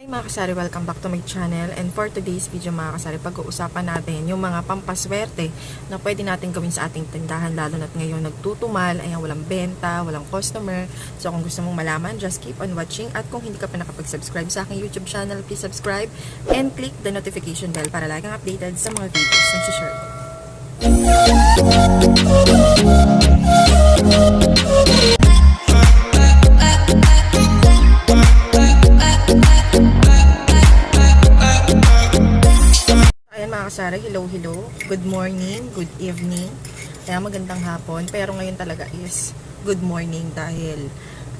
Hi mga kasari, welcome back to my channel, and for today's video mga kasari, pag-uusapan natin yung mga pampaswerte na pwede natin gawin sa ating tindahan, lalo na't ngayon nagtutumal, ayan, walang benta, walang customer. So kung gusto mong malaman, just keep on watching, at kung hindi ka pa nakapag-subscribe sa aking YouTube channel, please subscribe and click the notification bell para laging updated sa mga videos na share ko. Mga kasari, hello, good morning, good evening, kaya magandang hapon, pero ngayon talaga is good morning dahil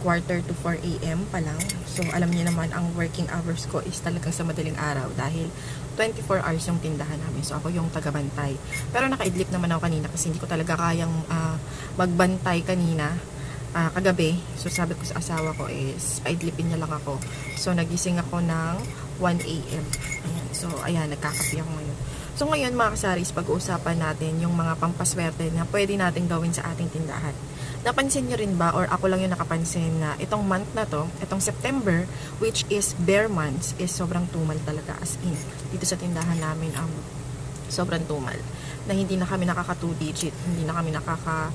3:45 AM pa lang. So alam niyo naman, ang working hours ko is talagang sa madaling araw dahil 24 hours yung tindahan namin, so ako yung tagabantay. Pero nakaidlip naman ako kanina kasi hindi ko talaga kayang magbantay kanina, kagabi. So sabi ko sa asawa ko is paidlipin niya lang ako, so nagising ako ng 1 AM. Ayan. So ayan, nagkakape ako ngayon. So ngayon mga kasaris, pag-uusapan natin yung mga pampaswerte na pwede natin gawin sa ating tindahan. Napansin nyo rin ba, or ako lang yung nakapansin, na itong month na to, itong September, which is bare months, is sobrang tumal talaga, as in dito sa tindahan namin, sobrang tumal, na hindi na kami nakaka 2 digit, hindi na kami nakaka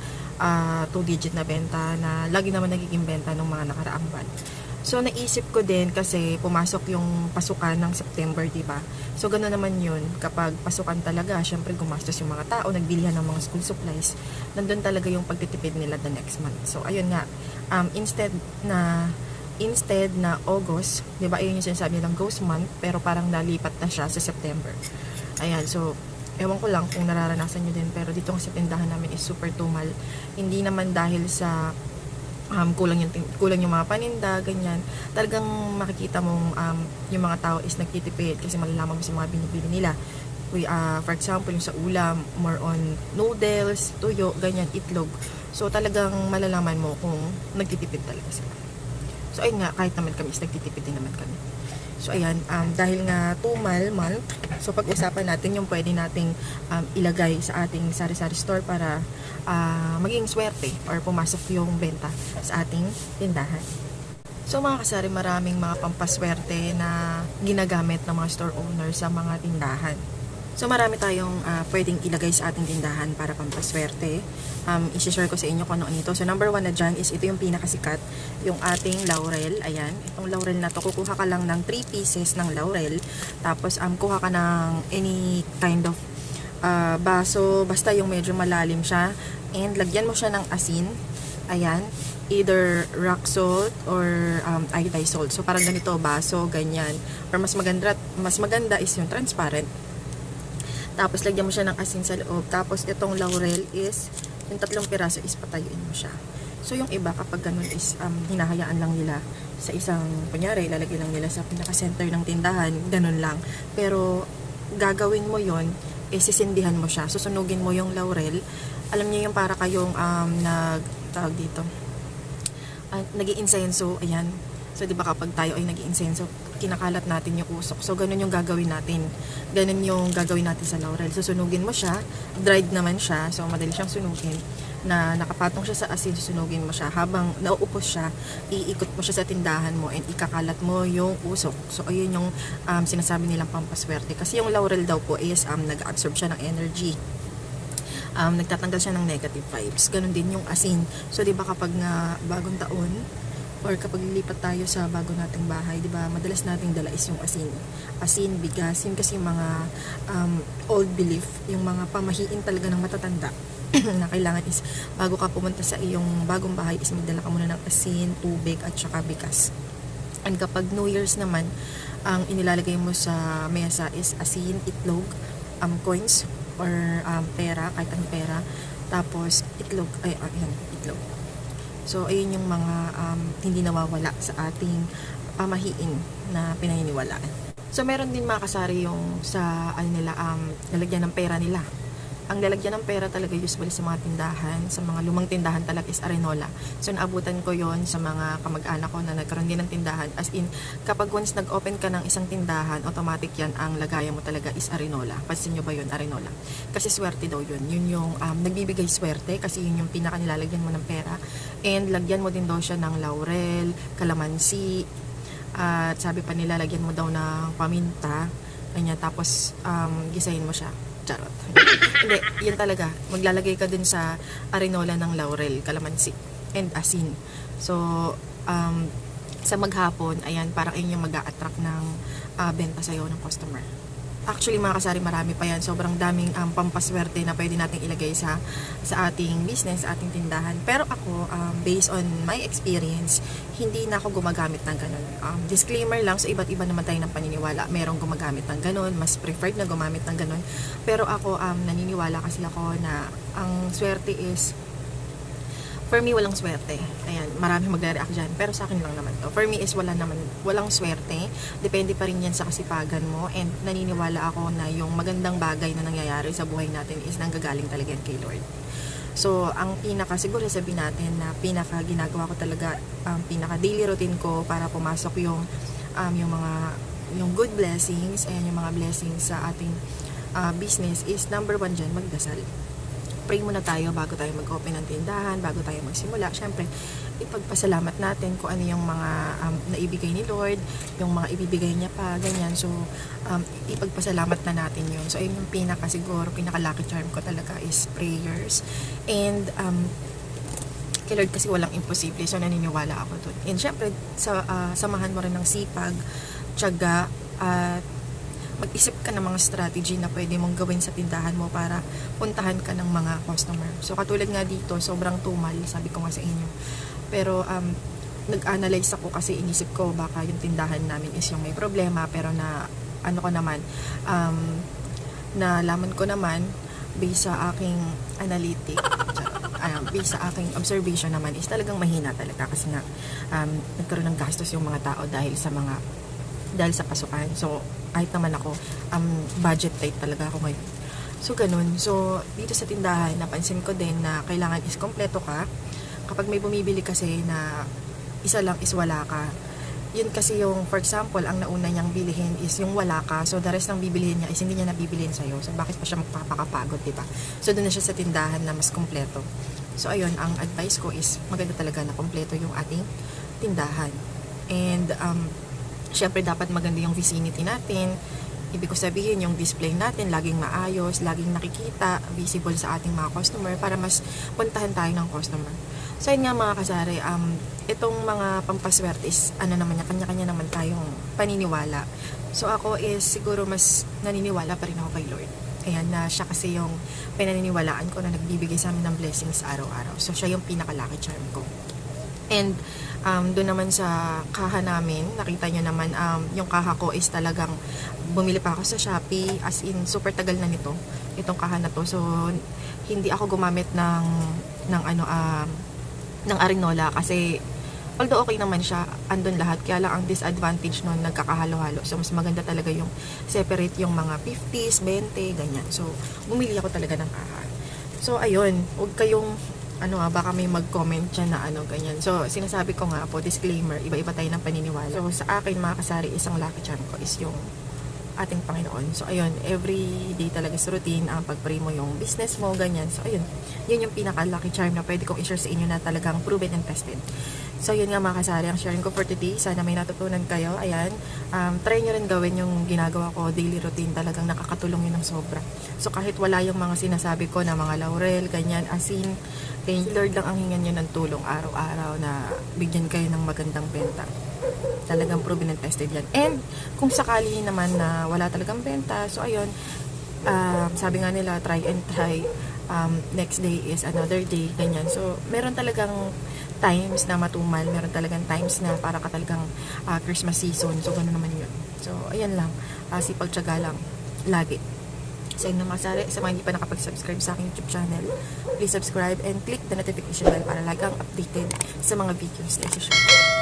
2 digit na benta, na lagi naman nagiging benta ng mga nakaraang buwan. So naisip ko din kasi pumasok yung pasukan ng September, diba? So ganoon naman yun, kapag pasukan talaga, syempre gumastos yung mga tao, nagbilihan ng mga school supplies, nandun talaga yung pagtitipid nila the next month. So ayun nga, instead na August, diba, ayun yung sinasabi nilang ghost month, pero parang nalipat na siya sa September. Ayan, so ewan ko lang kung nararanasan nyo din, pero dito sa tindahan namin is super tumal. Hindi naman dahil sa kulang yung mga paninda, ganyan. Talagang makikita mong yung mga tao is nagtitipid kasi malalaman mo sa mga binibili nila. For example, yung sa ulam, more on noodles, tuyo, ganyan, itlog. So talagang malalaman mo kung nagtitipid talaga sila. So ayun nga, kahit naman kami is nagtitipid din naman kami. So ayan, dahil nga tumal month, so pag-usapan natin yung pwede nating ilagay sa ating sari-sari store para maging swerte or pumasok yung benta sa ating tindahan. So mga kasari, maraming mga pampaswerte na ginagamit ng mga store owner sa mga tindahan. So marami tayong pwedeng ilagay sa ating tindahan para pampaswerte. I-share ko sa inyo kung ano ito. So number 1 na dyan is ito yung pinakasikat, yung ating laurel. Ayan, itong laurel na to, kukuha ka lang ng 3 pieces ng laurel. Tapos kuha ka ng any kind of baso, basta yung medyo malalim siya. And lagyan mo siya ng asin. Ayan, either rock salt or iodized salt. So parang ganito, baso, ganyan. Or mas maganda is yung transparent. Tapos lagyan mo siya ng asin sa loob. Tapos itong laurel is, yung 3 piraso is patayuin mo siya. So yung iba kapag ganun is hinahayaan lang nila sa isang, kunyari ilalagay lang nila sa pinaka-center ng tindahan, ganun lang. Pero gagawin mo yon, sisindihan mo siya, susunugin mo yung laurel. Alam niyo yung para kayong tawag dito, nag-iinsenso, ayan. So, di ba kapag tayo ay nag-iinsenso, kinakalat natin yung usok. So, ganun yung gagawin natin. Ganun yung gagawin natin sa laurel. So, sunugin mo siya. Dried naman siya. So, madali siyang sunugin. Na nakapatong siya sa asin, sunugin mo siya. Habang nauupos siya, iikot mo siya sa tindahan mo and ikakalat mo yung usok. So, ayun yung sinasabi nilang pampaswerte. Kasi yung laurel daw po is nag-absorb siya ng energy. Nagtatanggal siya ng negative vibes. Ganun din yung asin. So, di ba kapag nga bagong taon, or kapag lilipat tayo sa bago nating bahay, di ba, madalas nating dala is yung asin. Asin, bigas, yun kasi yung mga old belief, yung mga pamahiin talaga ng matatanda na kailangan is, bago ka pumunta sa iyong bagong bahay, is magdala ka muna ng asin, tubig, at saka bigas. And kapag New Year's naman, ang inilalagay mo sa mesa is asin, itlog, coins, or pera, kahit ang pera, tapos itlog, itlog. So, ayun yung mga hindi nawawala sa ating pamahiin na pinaniniwalaan. So, meron din mga kasari yung sa lalagyan ng pera nila. Ang lalagyan ng pera talaga usually sa mga tindahan, sa mga lumang tindahan talaga is arenola. So, naabutan ko yon sa mga kamag-anak ko na nagkaroon din ng tindahan. As in, kapag once nag-open ka ng isang tindahan, automatic yan, ang lagayan mo talaga is arenola. Pansin nyo ba yun, arenola? Kasi swerte daw yun. Yun yung nagbibigay swerte kasi yun yung pinaka nilalagyan mo ng pera. And lagyan mo din daw siya ng laurel, kalamansi, At sabi pa nila, lagyan mo daw ng paminta, ganyan, tapos gisahin mo siya. Charot. Hindi, yun talaga. Maglalagay ka dun sa arenola ng laurel, kalamansi, and asin. So, sa maghapon, ayan, parang yun yung mag-a-attract ng benta sa'yo ng customer. Actually, mga kasari, marami pa yan. Sobrang daming pampaswerte na pwede nating ilagay sa ating business, sa ating tindahan. Pero ako, based on my experience, hindi na ako gumagamit ng ganun. Disclaimer lang, so iba't iba naman tayo ng paniniwala. Merong gumagamit ng ganun, mas preferred na gumamit ng ganun. Pero ako, naniniwala kasi ako na ang swerte is, for me, walang swerte. Ayan, marami magre-react dyan. Pero sa akin lang naman to. For me is walang swerte. Depende pa rin yan sa kasipagan mo. And naniniwala ako na yung magandang bagay na nangyayari sa buhay natin is nanggagaling talaga yan kay Lord. So, ang siguro sabihin natin na ginagawa ko talaga, pinaka daily routine ko para pumasok yung good blessings, ayan, yung mga blessings sa ating business is number 1 dyan, magdasal. Pray muna tayo bago tayo mag-open ng tindahan, bago tayo magsimula. Syempre, ipagpasalamat natin kung ano yung mga naibigay ni Lord, yung mga ibibigay niya pa, ganyan. So, ipagpasalamat na natin yun. So, ayun yung pinaka-lucky charm ko talaga is prayers. And, kay Lord kasi walang imposible. So, naniniwala ako dun. And syempre, samahan mo rin ng sipag, tiyaga, at mag-isip ka ng mga strategy na pwede mong gawin sa tindahan mo para puntahan ka ng mga customer. So, katulad nga dito, sobrang tumal, sabi ko nga sa inyo. Pero, nag-analyze ako kasi inisip ko baka yung tindahan namin is yung may problema, pero nalaman ko naman based sa aking analytic, based sa aking observation naman is talagang mahina talaga kasi nga nagkaroon ng gastos yung mga tao dahil sa pasukan. So, kahit naman ako, budget tight talaga ako ngayon. So, ganun. So, dito sa tindahan, napansin ko din na kailangan is kompleto ka. Kapag may bumibili kasi na isa lang is wala ka, yun kasi yung, for example, ang nauna niyang bilihin is yung wala ka. So, the rest ng bibilihin niya is hindi niya nabibilihin sa'yo. So, bakit pa siya magpapakapagod, diba? So, doon na siya sa tindahan na mas kompleto. So, ayun, ang advice ko is maganda talaga na kompleto yung ating tindahan. And, syempre dapat maganda yung vicinity natin. Ibig ko sabihin yung display natin laging maayos, laging nakikita, visible sa ating mga customer para mas puntahan tayo ng customer. So yun nga mga kasari, itong mga pampaswerte is kanya-kanya naman tayong paniniwala. So ako is siguro mas naniniwala pa rin ako kay Lord. Ayan, na siya kasi yung pinaniniwalaan ko na nagbibigay sa amin ng blessings araw-araw. So siya yung pinaka-lucky charm ko. And doon naman sa kaha namin, nakita nyo naman, yung kaha ko is talagang bumili pa ako sa Shopee, as in super tagal na nito itong kaha na to. So hindi ako gumamit ng arenola kasi although okay naman siya, andun lahat, kaya lang ang disadvantage nun nagkakahalo-halo. So mas maganda talaga yung separate yung mga 50s, 20, ganyan. So bumili ako talaga ng kaha. So ayun, huwag kayong baka may mag-comment dyan na ganyan. So, sinasabi ko nga po, disclaimer, iba-iba tayo ng paniniwala. So, sa akin, mga kasari, isang lucky charm ko is yung ating Panginoon. So, ayun, every day talaga sa routine, pag-pray mo yung business mo, ganyan. So, ayun, yun yung pinaka-lucky charm na pwede kong i-share sa inyo na talagang proven and tested. So, yun nga mga kasari, ang sharing ko for today. Sana may natutunan kayo. Ayan, try nyo rin gawin yung ginagawa ko, daily routine. Talagang nakakatulong yun ng sobra. So, kahit wala yung mga sinasabi ko na mga laurel, ganyan, asin, kay Lord lang ang hingan nyo ng tulong araw-araw na bigyan kayo ng magandang benta. Talagang proven and tested yan. And, kung sakali naman na wala talagang benta, so ayun, sabi nga nila, try and try. Next day is another day, ganyan. So, meron talagang times na matumal, meron talagang times na para ka talagang Christmas season. So, gano'n naman yun. So, ayan lang. Sipag-tiyaga lang. Lagi. So, yun naman sa mga hindi pa nakapag-subscribe sa aking YouTube channel, please subscribe and click the notification bell para lagi kang updated sa mga videos na isi-share.